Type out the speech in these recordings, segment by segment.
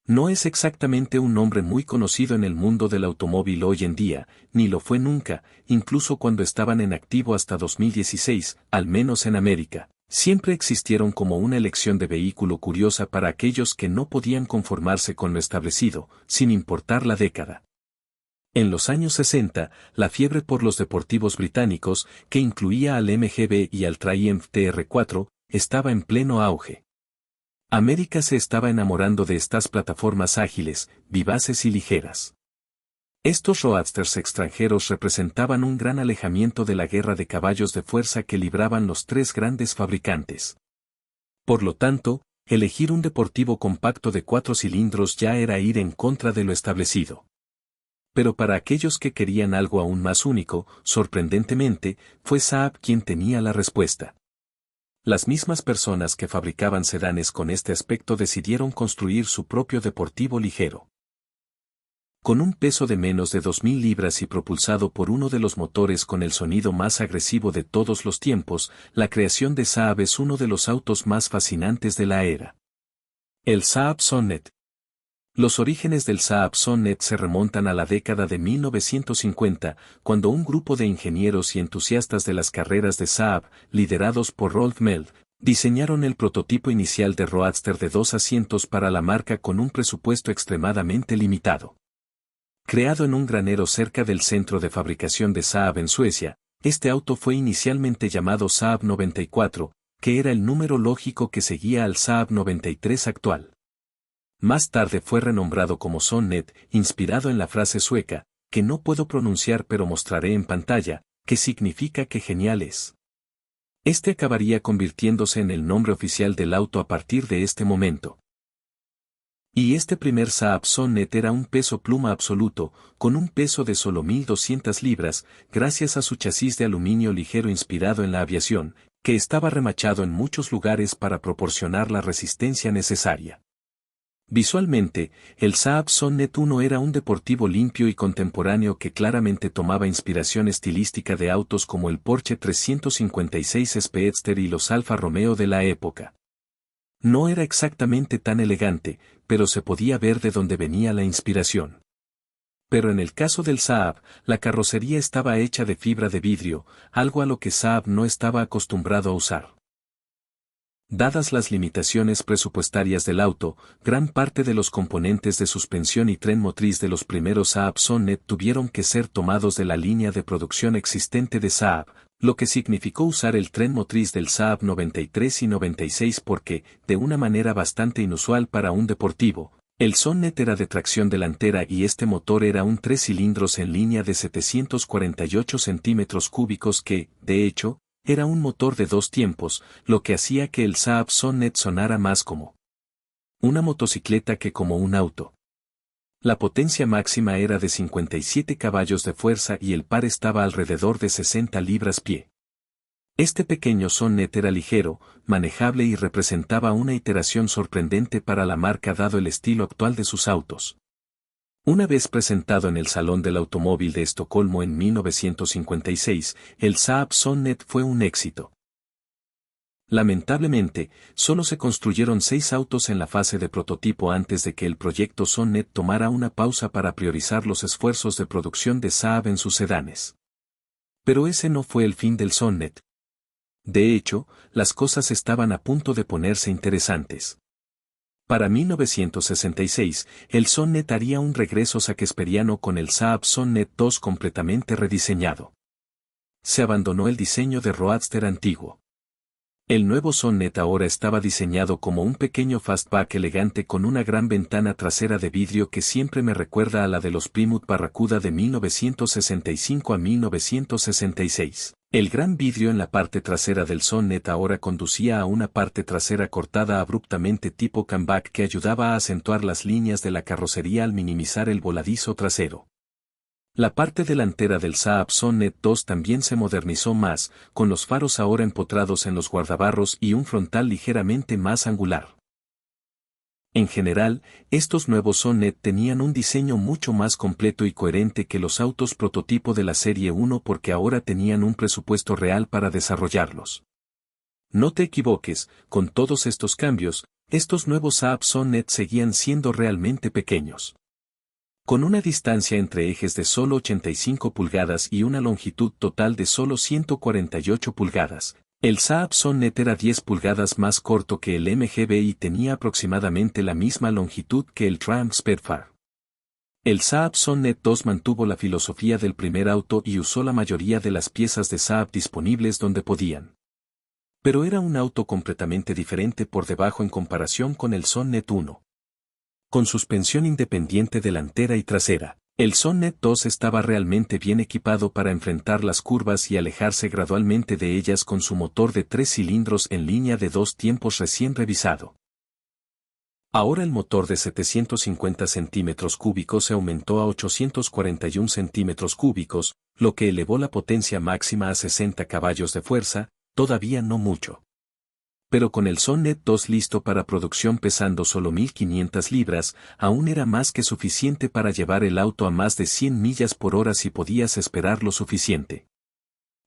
No es exactamente un nombre muy conocido en el mundo del automóvil hoy en día, ni lo fue nunca, incluso cuando estaban en activo hasta 2016, al menos en América. Siempre existieron como una elección de vehículo curiosa para aquellos que no podían conformarse con lo establecido, sin importar la década. En los años 60, la fiebre por los deportivos británicos, que incluía al MGB y al Triumph TR4, estaba en pleno auge. América se estaba enamorando de estas plataformas ágiles, vivaces y ligeras. Estos roadsters extranjeros representaban un gran alejamiento de la guerra de caballos de fuerza que libraban los tres grandes fabricantes. Por lo tanto, elegir un deportivo compacto de 4 cilindros ya era ir en contra de lo establecido. Pero para aquellos que querían algo aún más único, sorprendentemente, fue Saab quien tenía la respuesta. Las mismas personas que fabricaban sedanes con este aspecto decidieron construir su propio deportivo ligero. Con un peso de menos de 2.000 libras y propulsado por uno de los motores con el sonido más agresivo de todos los tiempos, la creación de Saab es uno de los autos más fascinantes de la era. El Saab Sonnet. Los orígenes del Saab Sonnet se remontan a la década de 1950, cuando un grupo de ingenieros y entusiastas de las carreras de Saab, liderados por Rolf Meld, diseñaron el prototipo inicial de roadster de 2 asientos para la marca con un presupuesto extremadamente limitado. Creado en un granero cerca del centro de fabricación de Saab en Suecia, este auto fue inicialmente llamado Saab 94, que era el número lógico que seguía al Saab 93 actual. Más tarde fue renombrado como Sonnet, inspirado en la frase sueca, que no puedo pronunciar pero mostraré en pantalla, que significa que genial es. Este acabaría convirtiéndose en el nombre oficial del auto a partir de este momento. Y este primer Saab Sonnet era un peso pluma absoluto, con un peso de solo 1.200 libras, gracias a su chasis de aluminio ligero inspirado en la aviación, que estaba remachado en muchos lugares para proporcionar la resistencia necesaria. Visualmente, el Saab Sonnet 1 era un deportivo limpio y contemporáneo que claramente tomaba inspiración estilística de autos como el Porsche 356 Speedster y los Alfa Romeo de la época. No era exactamente tan elegante, pero se podía ver de dónde venía la inspiración. Pero en el caso del Saab, la carrocería estaba hecha de fibra de vidrio, algo a lo que Saab no estaba acostumbrado a usar. Dadas las limitaciones presupuestarias del auto, gran parte de los componentes de suspensión y tren motriz de los primeros Saab Sonnet tuvieron que ser tomados de la línea de producción existente de Saab, lo que significó usar el tren motriz del Saab 93 y 96 porque, de una manera bastante inusual para un deportivo, el Sonnet era de tracción delantera y este motor era un 3 cilindros en línea de 748 centímetros cúbicos que, de hecho, era un motor de 2 tiempos, lo que hacía que el Saab Sonnet sonara más como una motocicleta que como un auto. La potencia máxima era de 57 caballos de fuerza y el par estaba alrededor de 60 libras-pie. Este pequeño Sonnet era ligero, manejable y representaba una iteración sorprendente para la marca dado el estilo actual de sus autos. Una vez presentado en el Salón del Automóvil de Estocolmo en 1956, el Saab Sonnet fue un éxito. Lamentablemente, solo se construyeron 6 autos en la fase de prototipo antes de que el proyecto Sonnet tomara una pausa para priorizar los esfuerzos de producción de Saab en sus sedanes. Pero ese no fue el fin del Sonnet. De hecho, las cosas estaban a punto de ponerse interesantes. Para 1966, el Sonnet haría un regreso shakespeariano con el Saab Sonnet 2 completamente rediseñado. Se abandonó el diseño de roadster antiguo. El nuevo Sonnet ahora estaba diseñado como un pequeño fastback elegante con una gran ventana trasera de vidrio que siempre me recuerda a la de los Plymouth Barracuda de 1965 a 1966. El gran vidrio en la parte trasera del Sonnet ahora conducía a una parte trasera cortada abruptamente tipo cambac que ayudaba a acentuar las líneas de la carrocería al minimizar el voladizo trasero. La parte delantera del Saab Sonnet 2 también se modernizó más, con los faros ahora empotrados en los guardabarros y un frontal ligeramente más angular. En general, estos nuevos Sonnet tenían un diseño mucho más completo y coherente que los autos prototipo de la Serie 1 porque ahora tenían un presupuesto real para desarrollarlos. No te equivoques, con todos estos cambios, estos nuevos Saab Sonnet seguían siendo realmente pequeños. Con una distancia entre ejes de solo 85 pulgadas y una longitud total de solo 148 pulgadas, el Saab Sonnet era 10 pulgadas más corto que el MGB y tenía aproximadamente la misma longitud que el Triumph Spitfire. El Saab Sonnet 2 mantuvo la filosofía del primer auto y usó la mayoría de las piezas de Saab disponibles donde podían. Pero era un auto completamente diferente por debajo en comparación con el Sonnet 1. Con suspensión independiente delantera y trasera, el Sonnet 2 estaba realmente bien equipado para enfrentar las curvas y alejarse gradualmente de ellas con su motor de 3 cilindros en línea de 2 tiempos recién revisado. Ahora el motor de 750 centímetros cúbicos se aumentó a 841 centímetros cúbicos, lo que elevó la potencia máxima a 60 caballos de fuerza, todavía no mucho. Pero con el Sonnet 2 listo para producción pesando solo 1.500 libras, aún era más que suficiente para llevar el auto a más de 100 millas por hora si podías esperar lo suficiente.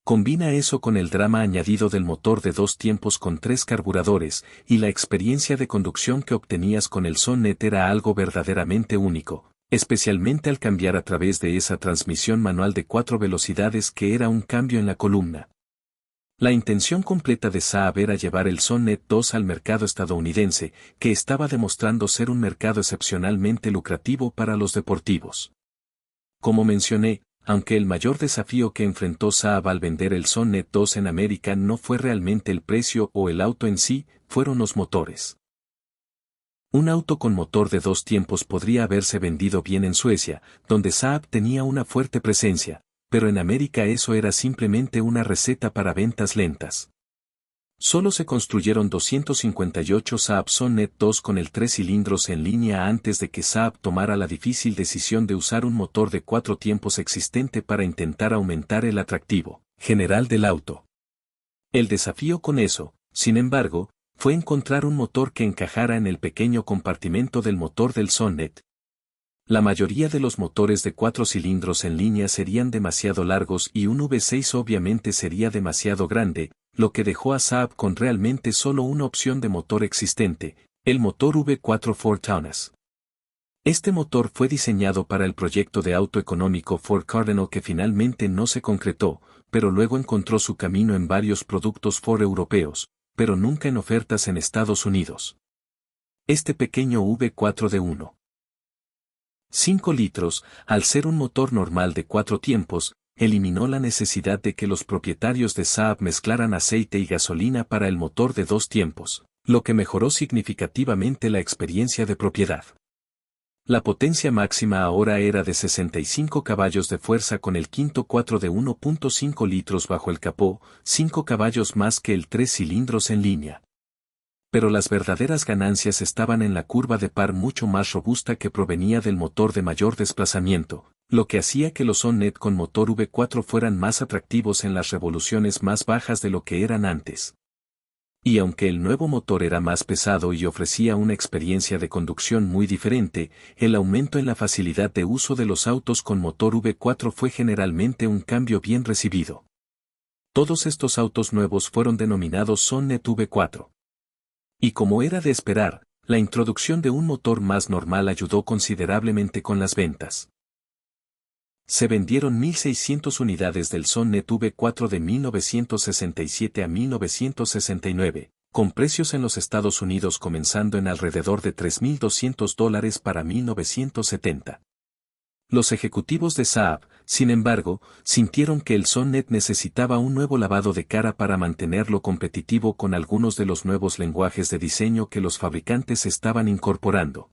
Combina eso con el drama añadido del motor de 2 tiempos con 3 carburadores, y la experiencia de conducción que obtenías con el Sonnet era algo verdaderamente único, especialmente al cambiar a través de esa transmisión manual de 4 velocidades que era un cambio en la columna. La intención completa de Saab era llevar el Sonnet 2 al mercado estadounidense, que estaba demostrando ser un mercado excepcionalmente lucrativo para los deportivos. Como mencioné, aunque el mayor desafío que enfrentó Saab al vender el Sonnet 2 en América no fue realmente el precio o el auto en sí, fueron los motores. Un auto con motor de 2 tiempos podría haberse vendido bien en Suecia, donde Saab tenía una fuerte presencia, pero en América eso era simplemente una receta para ventas lentas. Solo se construyeron 258 Saab Sonnet 2 con el 3 cilindros en línea antes de que Saab tomara la difícil decisión de usar un motor de 4 tiempos existente para intentar aumentar el atractivo general del auto. El desafío con eso, sin embargo, fue encontrar un motor que encajara en el pequeño compartimento del motor del Sonnet. La mayoría de los motores de 4 cilindros en línea serían demasiado largos y un V6 obviamente sería demasiado grande, lo que dejó a Saab con realmente solo una opción de motor existente, el motor V4 Ford Taunus. Este motor fue diseñado para el proyecto de auto económico Ford Cardinal que finalmente no se concretó, pero luego encontró su camino en varios productos Ford europeos, pero nunca en ofertas en Estados Unidos. Este pequeño V4 de 1,5 litros, al ser un motor normal de 4 tiempos, eliminó la necesidad de que los propietarios de Saab mezclaran aceite y gasolina para el motor de 2 tiempos, lo que mejoró significativamente la experiencia de propiedad. La potencia máxima ahora era de 65 caballos de fuerza con el quinto 4 de 1.5 litros bajo el capó, 5 caballos más que el 3 cilindros en línea. Pero las verdaderas ganancias estaban en la curva de par mucho más robusta que provenía del motor de mayor desplazamiento, lo que hacía que los Sonnet con motor V4 fueran más atractivos en las revoluciones más bajas de lo que eran antes. Y aunque el nuevo motor era más pesado y ofrecía una experiencia de conducción muy diferente, el aumento en la facilidad de uso de los autos con motor V4 fue generalmente un cambio bien recibido. Todos estos autos nuevos fueron denominados Sonnet V4. Y como era de esperar, la introducción de un motor más normal ayudó considerablemente con las ventas. Se vendieron 1.600 unidades del Sonnet V4 de 1967 a 1969, con precios en los Estados Unidos comenzando en alrededor de $3.200 para 1970. Los ejecutivos de Saab, sin embargo, sintieron que el Sonnet necesitaba un nuevo lavado de cara para mantenerlo competitivo con algunos de los nuevos lenguajes de diseño que los fabricantes estaban incorporando.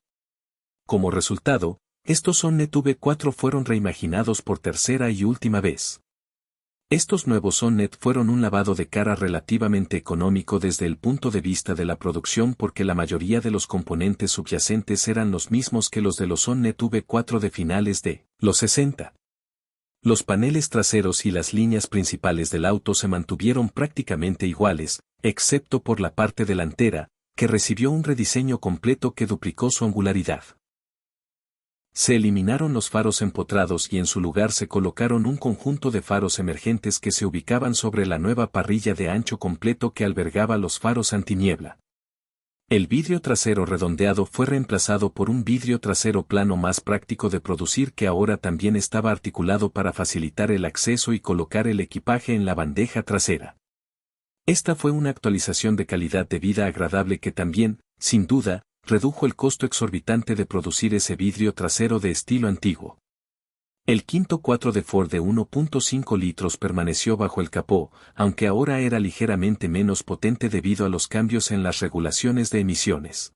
Como resultado, estos Sonnet V4 fueron reimaginados por tercera y última vez. Estos nuevos Sonnet fueron un lavado de cara relativamente económico desde el punto de vista de la producción porque la mayoría de los componentes subyacentes eran los mismos que los de los Sonnet V4 de finales de los 60. Los paneles traseros y las líneas principales del auto se mantuvieron prácticamente iguales, excepto por la parte delantera, que recibió un rediseño completo que duplicó su angularidad. Se eliminaron los faros empotrados y en su lugar se colocaron un conjunto de faros emergentes que se ubicaban sobre la nueva parrilla de ancho completo que albergaba los faros antiniebla. El vidrio trasero redondeado fue reemplazado por un vidrio trasero plano más práctico de producir que ahora también estaba articulado para facilitar el acceso y colocar el equipaje en la bandeja trasera. Esta fue una actualización de calidad de vida agradable que también, sin duda, redujo el costo exorbitante de producir ese vidrio trasero de estilo antiguo. El quinto 4 de Ford de 1.5 litros permaneció bajo el capó, aunque ahora era ligeramente menos potente debido a los cambios en las regulaciones de emisiones.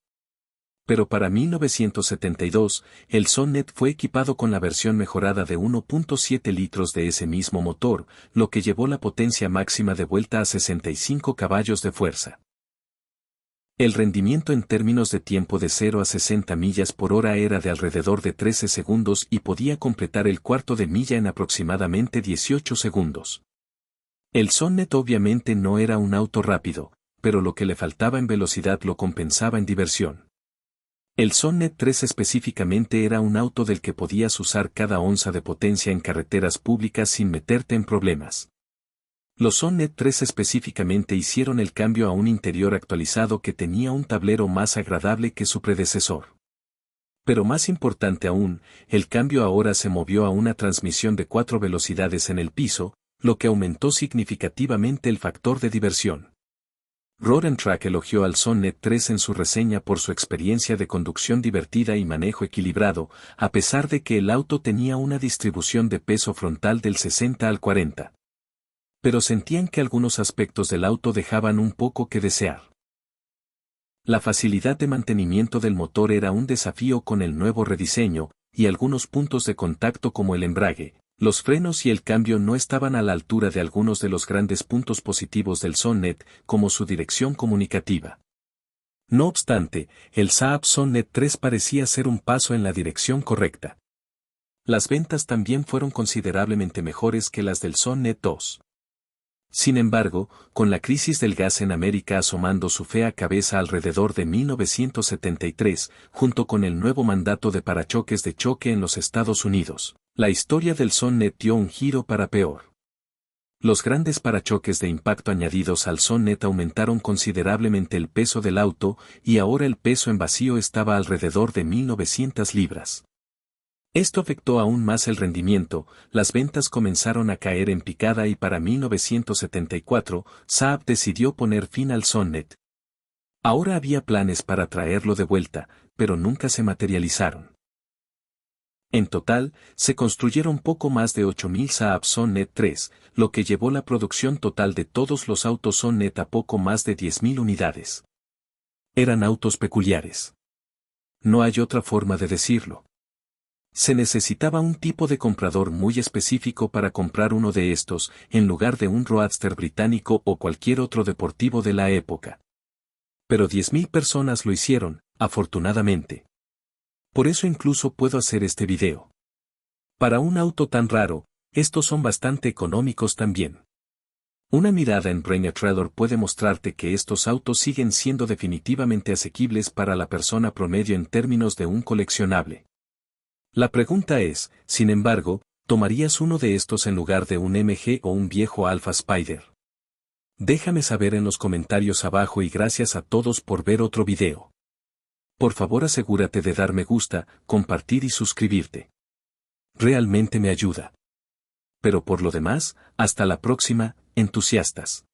Pero para 1972, el Sonnet fue equipado con la versión mejorada de 1.7 litros de ese mismo motor, lo que llevó la potencia máxima de vuelta a 65 caballos de fuerza. El rendimiento en términos de tiempo de 0 a 60 millas por hora era de alrededor de 13 segundos y podía completar el cuarto de milla en aproximadamente 18 segundos. El Sonnet obviamente no era un auto rápido, pero lo que le faltaba en velocidad lo compensaba en diversión. El Sonnet 3 específicamente era un auto del que podías usar cada onza de potencia en carreteras públicas sin meterte en problemas. Los Sonnet 3 específicamente hicieron el cambio a un interior actualizado que tenía un tablero más agradable que su predecesor. Pero más importante aún, el cambio ahora se movió a una transmisión de 4 velocidades en el piso, lo que aumentó significativamente el factor de diversión. Road & Track elogió al Sonnet 3 en su reseña por su experiencia de conducción divertida y manejo equilibrado, a pesar de que el auto tenía una distribución de peso frontal del 60 al 40. Pero sentían que algunos aspectos del auto dejaban un poco que desear. La facilidad de mantenimiento del motor era un desafío con el nuevo rediseño, y algunos puntos de contacto como el embrague, los frenos y el cambio no estaban a la altura de algunos de los grandes puntos positivos del Sonnet, como su dirección comunicativa. No obstante, el Saab Sonnet 3 parecía ser un paso en la dirección correcta. Las ventas también fueron considerablemente mejores que las del Sonnet 2. Sin embargo, con la crisis del gas en América asomando su fea cabeza alrededor de 1973, junto con el nuevo mandato de parachoques de choque en los Estados Unidos, la historia del Sonnet dio un giro para peor. Los grandes parachoques de impacto añadidos al Sonnet aumentaron considerablemente el peso del auto y ahora el peso en vacío estaba alrededor de 1.900 libras. Esto afectó aún más el rendimiento, las ventas comenzaron a caer en picada y para 1974, Saab decidió poner fin al Sonnet. Ahora había planes para traerlo de vuelta, pero nunca se materializaron. En total, se construyeron poco más de 8.000 Saab Sonnet 3, lo que llevó la producción total de todos los autos Sonnet a poco más de 10.000 unidades. Eran autos peculiares. No hay otra forma de decirlo. Se necesitaba un tipo de comprador muy específico para comprar uno de estos, en lugar de un Roadster británico o cualquier otro deportivo de la época. Pero 10.000 personas lo hicieron, afortunadamente. Por eso incluso puedo hacer este video. Para un auto tan raro, estos son bastante económicos también. Una mirada en Brain Trailer puede mostrarte que estos autos siguen siendo definitivamente asequibles para la persona promedio en términos de un coleccionable. La pregunta es, sin embargo, ¿tomarías uno de estos en lugar de un MG o un viejo Alfa Spider? Déjame saber en los comentarios abajo y gracias a todos por ver otro video. Por favor asegúrate de dar me gusta, compartir y suscribirte. Realmente me ayuda. Pero por lo demás, hasta la próxima, entusiastas.